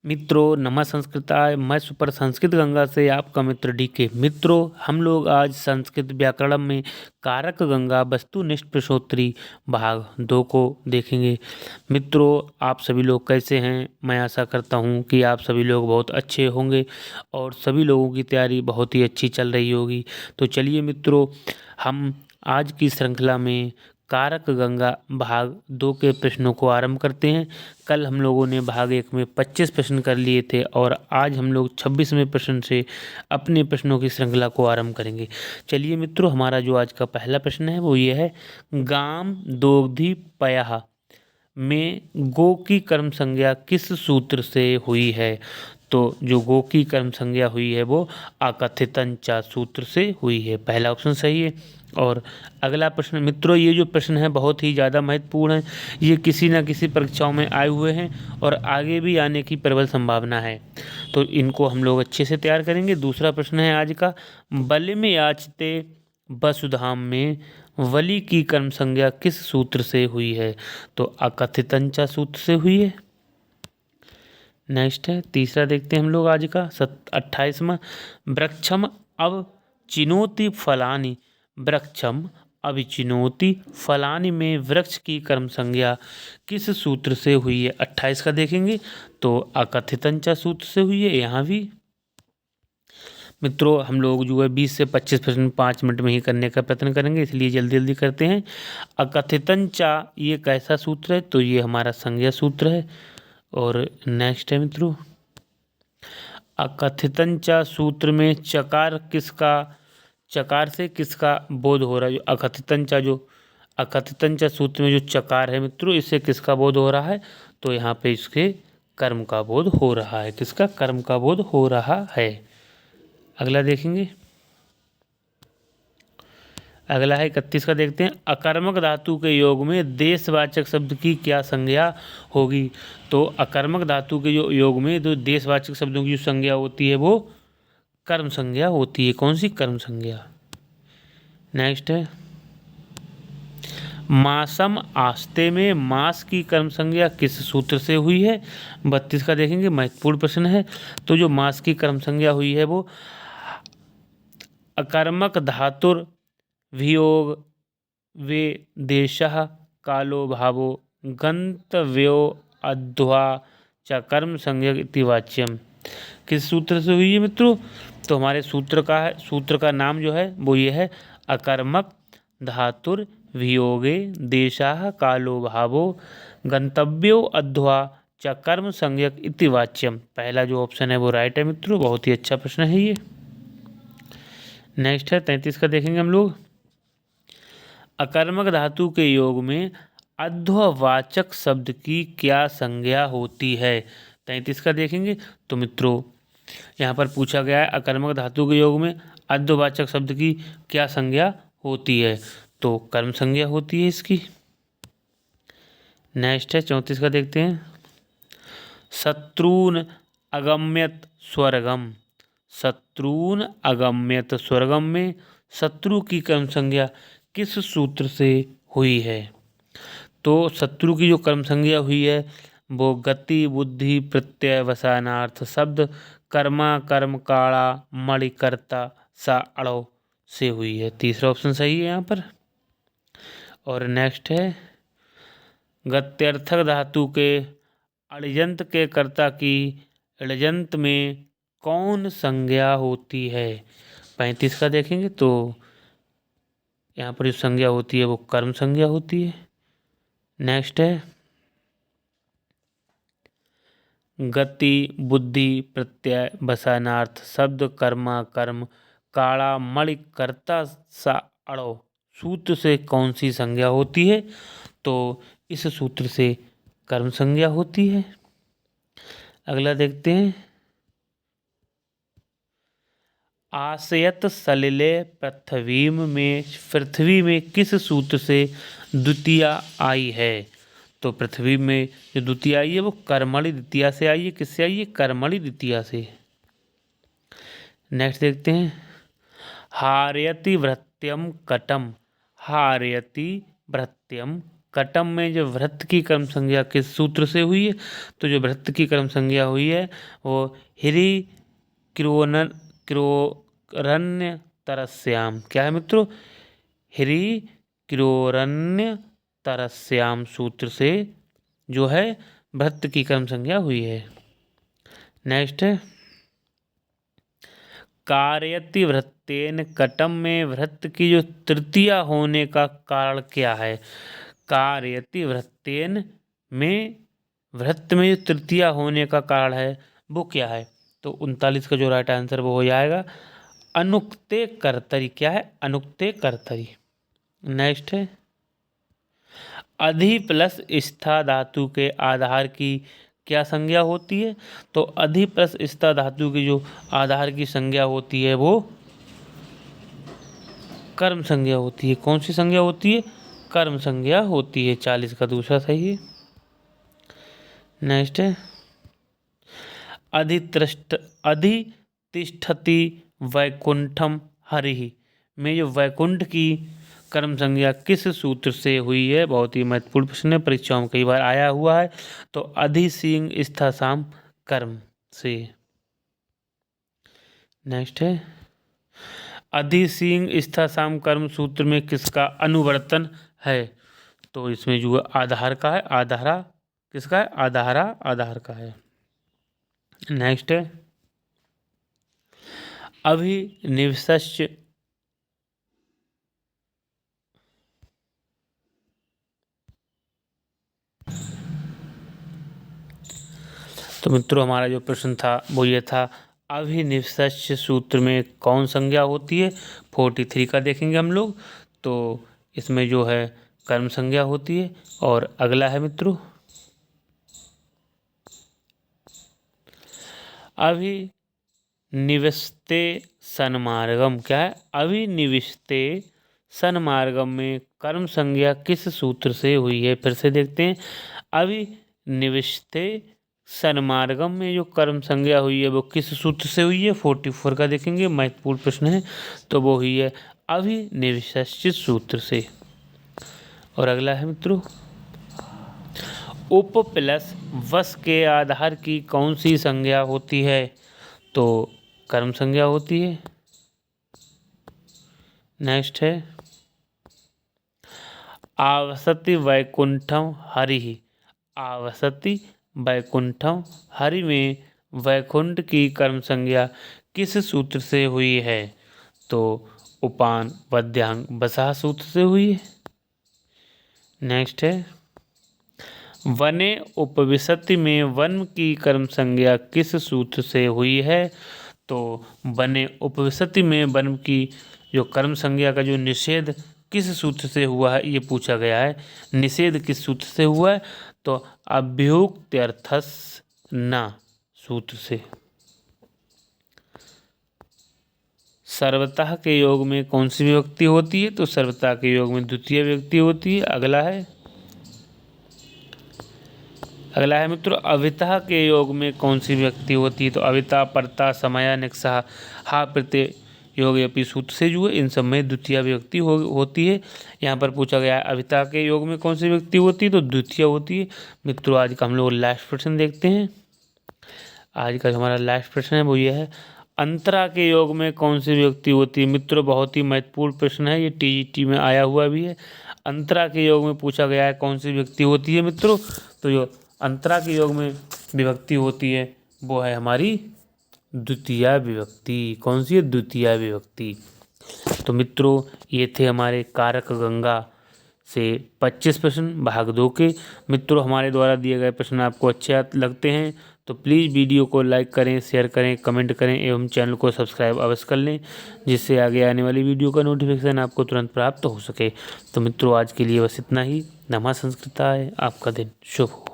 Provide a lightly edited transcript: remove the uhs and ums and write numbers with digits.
मित्रों नमः संस्कृताय। मैं सुपर संस्कृत गंगा से आपका मित्र डीके। मित्रों हम लोग आज संस्कृत व्याकरण में कारक गंगा वस्तुनिष्ठ प्रश्नोत्तरी भाग 2 को देखेंगे। मित्रों आप सभी लोग कैसे हैं? मैं आशा करता हूं कि आप सभी लोग बहुत अच्छे होंगे और सभी लोगों की तैयारी बहुत ही अच्छी चल रही होगी। तो चलिए मित्रों हम आज की श्रृंखला में कारक गंगा भाग 2 के प्रश्नों को आरंभ करते हैं। कल हम लोगों ने भाग 1 में 25 प्रश्न कर लिए थे और आज हम लोग 26वें प्रश्न से अपने प्रश्नों की श्रृंखला को आरंभ करेंगे। चलिए मित्रों हमारा जो आज का पहला प्रश्न है वो ये है, गाम दोग्धी पयः में गो की कर्म संज्ञा किस सूत्र से हुई है? तो जो गो की कर्म संज्ञा हुई है वो अकथितंचा सूत्र से हुई है। पहला ऑप्शन सही है। और अगला प्रश्न मित्रों, ये जो प्रश्न है बहुत ही ज़्यादा महत्वपूर्ण है। ये किसी न किसी परीक्षाओं में आए हुए हैं और आगे भी आने की प्रबल संभावना है, तो इनको हम लोग अच्छे से तैयार करेंगे। दूसरा प्रश्न है आज का, बलिम याचते वसुधाम में वली की कर्म संज्ञा किस सूत्र से हुई है? तो अकथितंचा सूत्र से हुई है। नेक्स्ट है तीसरा, देखते हैं हम लोग आज का 28वां, वृक्षम अब चिनोति फलानि वृक्षम अभिचिनोति फलानि में वृक्ष की कर्म संज्ञा किस सूत्र से हुई है? 28 का देखेंगे तो अकथितंचा सूत्र से हुई है। यहाँ भी मित्रों हम लोग जो है 20 से 25 प्रश्न 5 मिनट में ही करने का प्रयत्न करेंगे, इसलिए जल्दी जल्दी करते हैं। अकथितंचा ये कैसा सूत्र है? तो ये हमारा संज्ञा सूत्र है। और नेक्स्ट है मित्रों, अकथितंचा सूत्र में चकार से किसका बोध हो रहा है? जो अकथितंचा सूत्र में जो चकार है मित्रों, इससे किसका बोध हो रहा है? तो यहाँ पे इसके कर्म का बोध हो रहा है। किसका? कर्म का बोध हो रहा है। अगला देखेंगे, अगला है 31 का, देखते हैं। अकर्मक धातु के योग में देशवाचक शब्द की क्या संज्ञा होगी? तो अकर्मक धातु के जो योग में जो देशवाचक शब्दों की जो संज्ञा होती है वो कर्म संज्ञा होती है। कौन सी? कर्म संज्ञा। नेक्स्ट है, मासम आस्ते में मास की कर्म संज्ञा किस सूत्र से हुई है? 32 का देखेंगे, महत्वपूर्ण प्रश्न है। तो जो मास की कर्म संज्ञा हुई है वो अकर्मक धातुर वियोग वे देशः कालो भावो गंतव्यो अध्वा च कर्म संज्ञक इति वाच्यम किस सूत्र से हुई है मित्रों? तो हमारे सूत्र का नाम जो है वो ये है, अकर्मक धातुर वियोगे देशः कालो भावो गंतव्यो अध्वा च कर्म संज्ञक इति वाच्यम। पहला जो ऑप्शन है वो राइट है मित्रों, बहुत ही अच्छा प्रश्न है ये। नेक्स्ट है 33 का देखेंगे हम लोग, अकर्मक धातु के योग में अध्ववाचक शब्द की क्या संज्ञा होती है? 33 का देखेंगे तो मित्रों यहाँ पर पूछा गया है अकर्मक धातु के योग में अध्ववाचक शब्द की क्या संज्ञा होती है? तो कर्म संज्ञा होती है इसकी। नेक्स्ट है 34 का देखते हैं, शत्रुन अगम्यत स्वर्गम शत्रुन अगम्यत स्वर्गम में शत्रु की कर्म संज्ञा किस सूत्र से हुई है? तो शत्रु की जो कर्म संज्ञा हुई है वो गति बुद्धि प्रत्यय वसानार्थ शब्द कर्मा कर्म काड़ा मणिकर्ता सा अड़ो से हुई है। तीसरा ऑप्शन सही है यहाँ पर। और नेक्स्ट है, गत्यर्थक धातु के अड़जंत के कर्ता की अड़जंत में कौन संज्ञा होती है? 35 का देखेंगे तो यहाँ पर जो संज्ञा होती है वो कर्म संज्ञा होती है। नेक्स्ट है, गति बुद्धि प्रत्यय बसानार्थ शब्द कर्मा कर्म काड़ा मणि कर्ता सा अड़ो सूत्र से कौन सी संज्ञा होती है? तो इस सूत्र से कर्म संज्ञा होती है। अगला देखते हैं, आशयत सलिले पृथ्वी में किस सूत्र से द्वितीया आई है? तो पृथ्वी में जो द्वितीया आई है वो कर्मणि द्वितीया से आई है। किससे आई है? कर्मणि द्वितीया से। नेक्स्ट देखते हैं, हारयति भृत्यम कटम हारयति भृत्यम कटम में जो वृत्त की कर्म संज्ञा किस सूत्र से हुई है? तो जो वृत्त की कर्म संज्ञा हुई है वो हिरी किरोरण्य तरस्याम, क्या है मित्रों? हिरी किरोरण्य तरस्याम सूत्र से जो है वृत्त की कर्म संज्ञा हुई है। नेक्स्ट है कारयति वृत्तेन कटम में वृत्त की जो तृतीया होने का कारण क्या है? कारयति वृत्तेन में वृत्त में जो तृतीया होने का कारण है वो क्या है? तो 39 का जो राइट आंसर वो हो जाएगा अनुक्ते कर्तरी। क्या है? अनुक्ते कर्तरी। नेक्स्ट है अधि प्लस स्था धातु के आधार की क्या संज्ञा होती है? तो अधि प्लस स्था धातु की जो आधार की संज्ञा होती है वो कर्म संज्ञा होती है। कौन सी संज्ञा होती है? कर्म संज्ञा होती है। 40 का दूसरा सही है। नेक्स्ट है अधितिष्ठति वैकुंठम हरिः में जो वैकुंठ की कर्म संज्ञा किस सूत्र से हुई है? बहुत ही महत्वपूर्ण प्रश्न है, परीक्षाओं में कई बार आया हुआ है। तो अधि सींग स्था साम कर्म से। नेक्स्ट है अधि सींग स्था साम कर्म सूत्र में किसका अनुवर्तन है? तो इसमें जो आधार का है, आधारा किसका है? आधारा आधार का है। नेक्स्ट है अभिनिवेश्य तो मित्रों हमारा जो प्रश्न था वो ये था अभिनिवेश्य सूत्र में कौन संज्ञा होती है? 43 का देखेंगे हम लोग। तो इसमें जो है कर्म संज्ञा होती है। और अगला है मित्रों अभिनिविष्टे सन्मार्गम। क्या है? अभिनिविष्टे सन्मार्गम में कर्म संज्ञा किस सूत्र से हुई है? फिर से देखते हैं अभिनिविष्टे सन्मार्गम में जो कर्म संज्ञा हुई है वो किस सूत्र से हुई है? 44 का देखेंगे, महत्वपूर्ण प्रश्न है। तो वो हुई है अभिनिवेश्य सूत्र से। और अगला है मित्रों उप प्लस वस के आधार की कौन सी संज्ञा होती है? तो कर्म संज्ञा होती है। नेक्स्ट है आवसति वैकुंठम हरिः। आवसति वैकुंठम हरि में वैकुंठ की कर्म संज्ञा किस सूत्र से हुई है? तो उपान वद्यांग बसा सूत्र से हुई है। नेक्स्ट है वने उपविशति में वन की कर्म संज्ञा किस सूत्र से हुई है? तो वने उपविशति में वन की जो कर्म संज्ञा का जो निषेध किस सूत्र से हुआ है ये पूछा गया है। निषेध किस सूत्र से हुआ है? तो अभ्युक्त्यर्थस न सूत्र से। सर्वतः के योग में कौन सी विभक्ति होती है? तो सर्वतः के योग में द्वितीय विभक्ति होती है। अगला है मित्रों अविता के योग में कौन सी विभक्ति होती है? तो अविता परता समया निक्सा हा प्रत्यय योग अपि सूत्र से जो है इन सब में द्वितीय विभक्ति होती है। यहाँ पर पूछा गया है अविता के योग में कौन सी विभक्ति होती है? तो द्वितीय होती है। मित्रों आज का हम लोग लास्ट प्रश्न देखते हैं। आज का हमारा लास्ट प्रश्न है वो ये है अंतरा के योग में कौन सी विभक्ति होती है? मित्रों बहुत ही महत्वपूर्ण प्रश्न है, ये टीजीटी में आया हुआ भी है। अंतरा के योग में पूछा गया है कौन सी विभक्ति होती है मित्रों? तो जो अंतरा के योग में विभक्ति होती है वो है हमारी द्वितीय विभक्ति। कौन सी है? द्वितीय विभक्ति। तो मित्रों ये थे हमारे कारक गंगा से 25 प्रश्न भाग 2 के। मित्रों हमारे द्वारा दिए गए प्रश्न आपको अच्छे लगते हैं तो प्लीज़ वीडियो को लाइक करें, शेयर करें, कमेंट करें एवं चैनल को सब्सक्राइब अवश्य कर लें जिससे आगे आने वाली वीडियो का नोटिफिकेशन आपको तुरंत प्राप्त हो सके। तो मित्रों आज के लिए बस इतना ही। नमः संस्कृताय। आपका दिन शुभ हो।